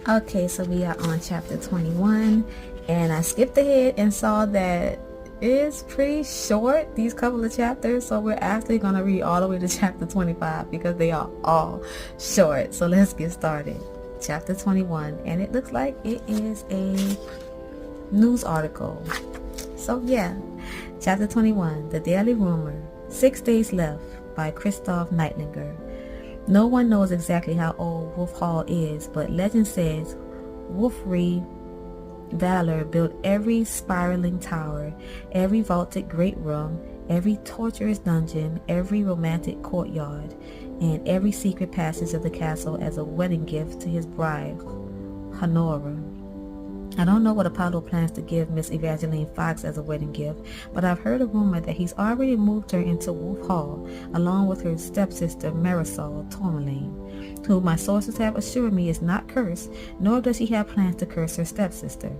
Okay, so we are on chapter 21, and I skipped ahead and saw that it's pretty short, these couple of chapters, so we're actually going to read all the way to chapter 25 because they are all short. So let's get started. Chapter 21, and it looks like it is a news article. So yeah, chapter 21, The Daily Rumor, 6 Days Left by Christoph Neitlinger. No one knows exactly how old Wolf Hall is, but legend says Wolfrey Valor built every spiraling tower, every vaulted great room, every torturous dungeon, every romantic courtyard, and every secret passage of the castle as a wedding gift to his bride, Honora. I don't know what Apollo plans to give Miss Evangeline Fox as a wedding gift, but I've heard a rumor that he's already moved her into Wolf Hall, along with her stepsister Marisol Tourmaline, who my sources have assured me is not cursed, nor does she have plans to curse her stepsister.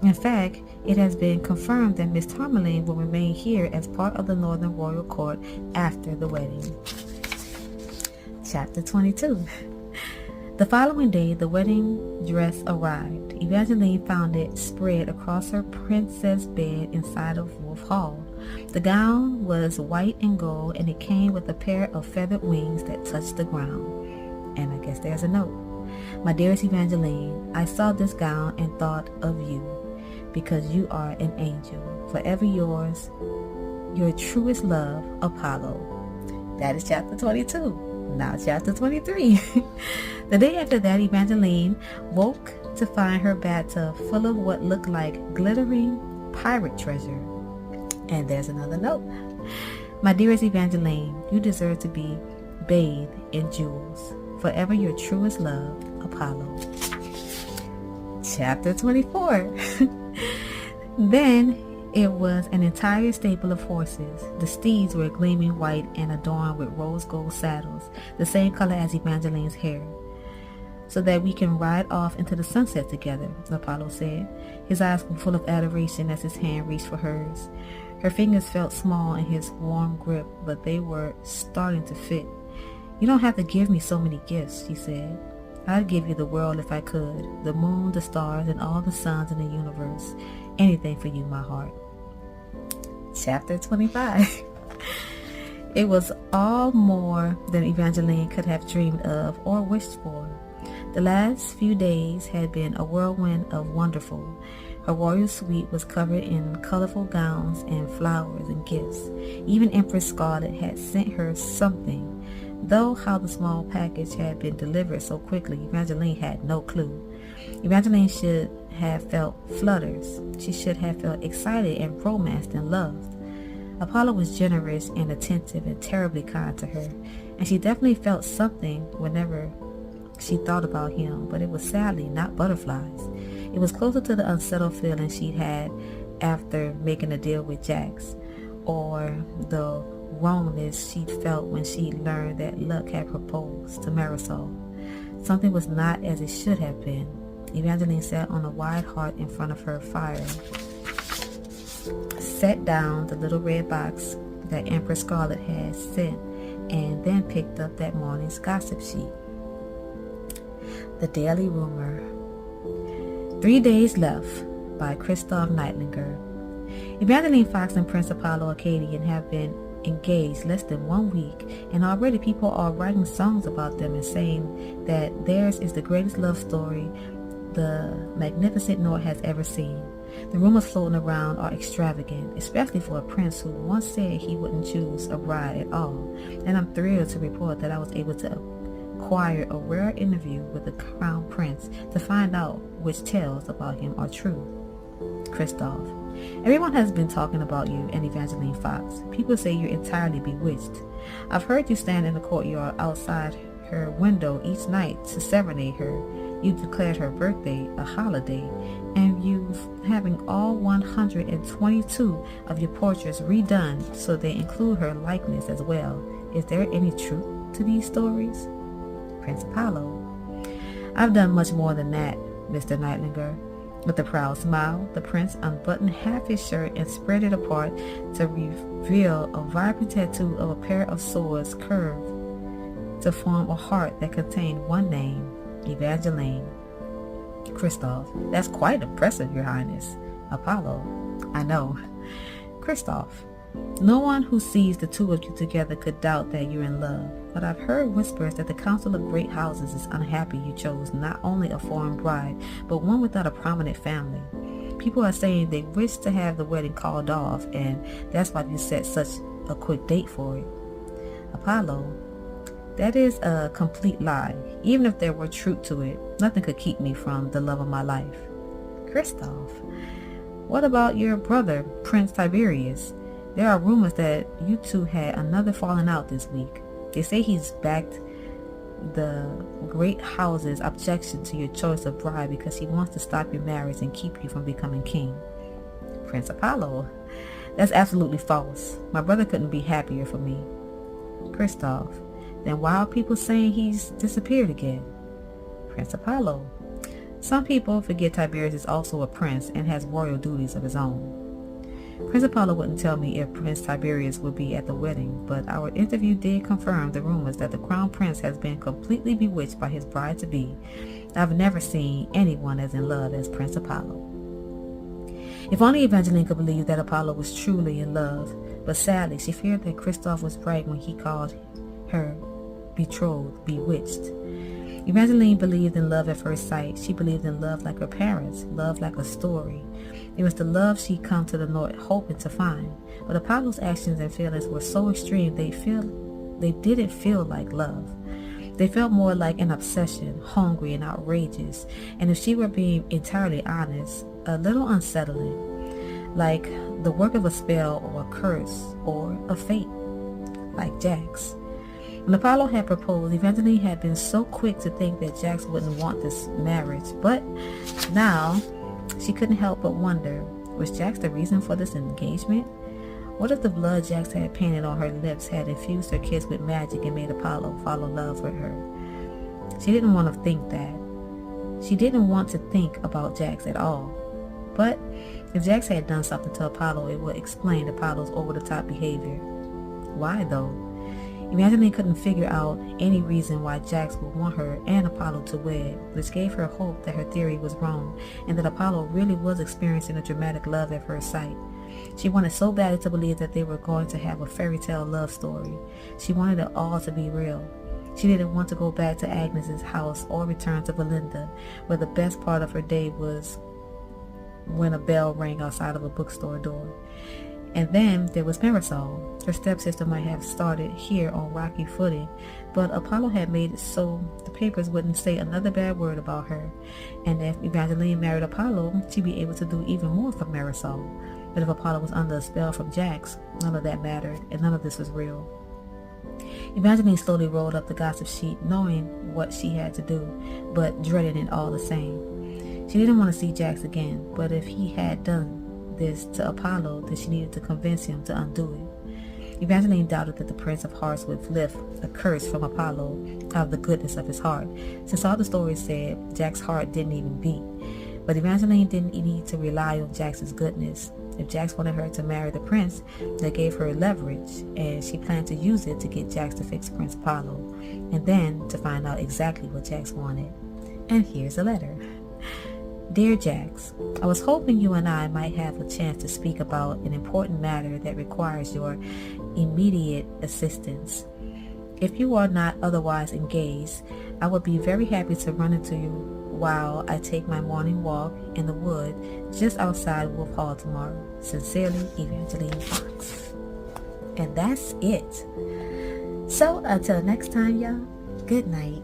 In fact, it has been confirmed that Miss Tourmaline will remain here as part of the Northern Royal Court after the wedding. Chapter 22. The following day, the wedding dress arrived. Evangeline found it spread across her princess bed inside of Wolf Hall. The gown was white and gold, and it came with a pair of feathered wings that touched the ground. And I guess there's a note. My dearest Evangeline, I saw this gown and thought of you, because you are an angel. Forever yours, your truest love, Apollo. That is chapter 22. Now chapter 23. The day after that, Evangeline woke to find her bathtub full of what looked like glittering pirate treasure. And there's another note. My dearest Evangeline, you deserve to be bathed in jewels. Forever your truest love, Apollo. Chapter 24. Then it was an entire stable of horses. The steeds were gleaming white and adorned with rose gold saddles, the same color as Evangeline's hair, so that we can ride off into the sunset together, Apollo said. His eyes were full of adoration as his hand reached for hers. Her fingers felt small in his warm grip, but they were starting to fit. You don't have to give me so many gifts, she said. I'd give you the world if I could, the moon, the stars, and all the suns in the universe. Anything for you, my heart. Chapter 25. It was all more than Evangeline could have dreamed of or wished for. The last few days had been a whirlwind of wonderful. Her royal suite was covered in colorful gowns and flowers and gifts. Even Empress Scarlet had sent her something. Though how the small package had been delivered so quickly, Evangeline had no clue. Evangeline should have felt flutters. She should have felt excited and romanced and loved. Apollo was generous and attentive and terribly kind to her, and she definitely felt something whenever she thought about him, but it was sadly not butterflies. It was closer to the unsettled feeling she'd had after making a deal with Jax, or the wrongness she'd felt when she learned that Luck had proposed to Marisol. Something was not as it should have been. Evangeline sat on a wide hearth in front of her fire, set down the little red box that Empress Scarlet had sent, and then picked up that morning's gossip sheet. The Daily Rumor. 3 Days Left by Christoph Neitlinger. Evangeline Fox and Prince Apollo Acadian have been engaged less than 1 week, and already people are writing songs about them and saying that theirs is the greatest love story the magnificent North has ever seen. The rumors floating around are extravagant, especially for a prince who once said he wouldn't choose a bride at all, and I'm thrilled to report that I was able to acquire a rare interview with the Crown Prince to find out which tales about him are true. Christoph. Everyone has been talking about you and Evangeline Fox. People say you're entirely bewitched. I've heard you stand in the courtyard outside her window each night to serenade her. You declared her birthday a holiday, and you've having all 122 of your portraits redone so they include her likeness as well. Is there any truth to these stories? Prince Apollo. I've done much more than that, Mr. Neitlinger. With a proud smile, the prince unbuttoned half his shirt and spread it apart to reveal a vibrant tattoo of a pair of swords curved to form a heart that contained one name, Evangeline. Kristoff, that's quite impressive, Your Highness. Apollo, I know. Kristoff, no one who sees the two of you together could doubt that you're in love, but I've heard whispers that the Council of Great Houses is unhappy you chose not only a foreign bride, but one without a prominent family. People are saying they wish to have the wedding called off, and that's why you set such a quick date for it. Apollo, that is a complete lie. Even if there were truth to it, nothing could keep me from the love of my life. Kristoff, what about your brother, Prince Tiberius? There are rumors that you two had another falling out this week. They say he's backed the great house's objection to your choice of bride because he wants to stop your marriage and keep you from becoming king. Prince Apollo, that's absolutely false. My brother couldn't be happier for me. Kristoff, then why are people saying he's disappeared again? Prince Apollo, some people forget Tiberius is also a prince and has royal duties of his own. Prince Apollo wouldn't tell me if Prince Tiberius would be at the wedding, but our interview did confirm the rumors that the crown prince has been completely bewitched by his bride-to-be. I've never seen anyone as in love as Prince Apollo. If only Evangeline could believe that Apollo was truly in love, but sadly she feared that Kristoff was right when he called her betrothed, bewitched. Evangeline believed in love at first sight. She believed in love like her parents, love like a story. It was the love she'd come to the North hoping to find. But Apollo's actions and feelings were so extreme they didn't feel like love. They felt more like an obsession, hungry and outrageous, and if she were being entirely honest, a little unsettling, like the work of a spell or a curse or a fate, like Jax. When Apollo had proposed, Evangeline had been so quick to think that Jax wouldn't want this marriage, but now she couldn't help but wonder, was Jax the reason for this engagement? What if the blood Jax had painted on her lips had infused her kiss with magic and made Apollo fall in love with her? She didn't want to think that. She didn't want to think about Jax at all. But if Jax had done something to Apollo, it would explain Apollo's over-the-top behavior. Why though? Evangeline couldn't figure out any reason why Jax would want her and Apollo to wed, which gave her hope that her theory was wrong and that Apollo really was experiencing a dramatic love at first sight. She wanted so badly to believe that they were going to have a fairy tale love story. She wanted it all to be real. She didn't want to go back to Agnes's house or return to Belinda, where the best part of her day was when a bell rang outside of a bookstore door. And then there was Marisol. Her stepsister might have started here on rocky footing, but Apollo had made it so the papers wouldn't say another bad word about her. And if Evangeline married Apollo, she'd be able to do even more for Marisol. But if Apollo was under a spell from Jax, none of that mattered, and none of this was real. Evangeline slowly rolled up the gossip sheet, knowing what she had to do, but dreading it all the same. She didn't want to see Jax again, but if he had done this to Apollo, then she needed to convince him to undo it. Evangeline doubted that the Prince of Hearts would lift a curse from Apollo out of the goodness of his heart, since all the stories said Jax's heart didn't even beat. But Evangeline didn't need to rely on Jax's goodness. If Jax wanted her to marry the prince, that gave her leverage, and she planned to use it to get Jax to fix Prince Apollo, and then to find out exactly what Jax wanted. And here's a letter. Dear Jax, I was hoping you and I might have a chance to speak about an important matter that requires your immediate assistance. If you are not otherwise engaged, I would be very happy to run into you while I take my morning walk in the wood just outside Wolf Hall tomorrow. Sincerely, Evangeline Fox. And that's it. So until next time, y'all, good night.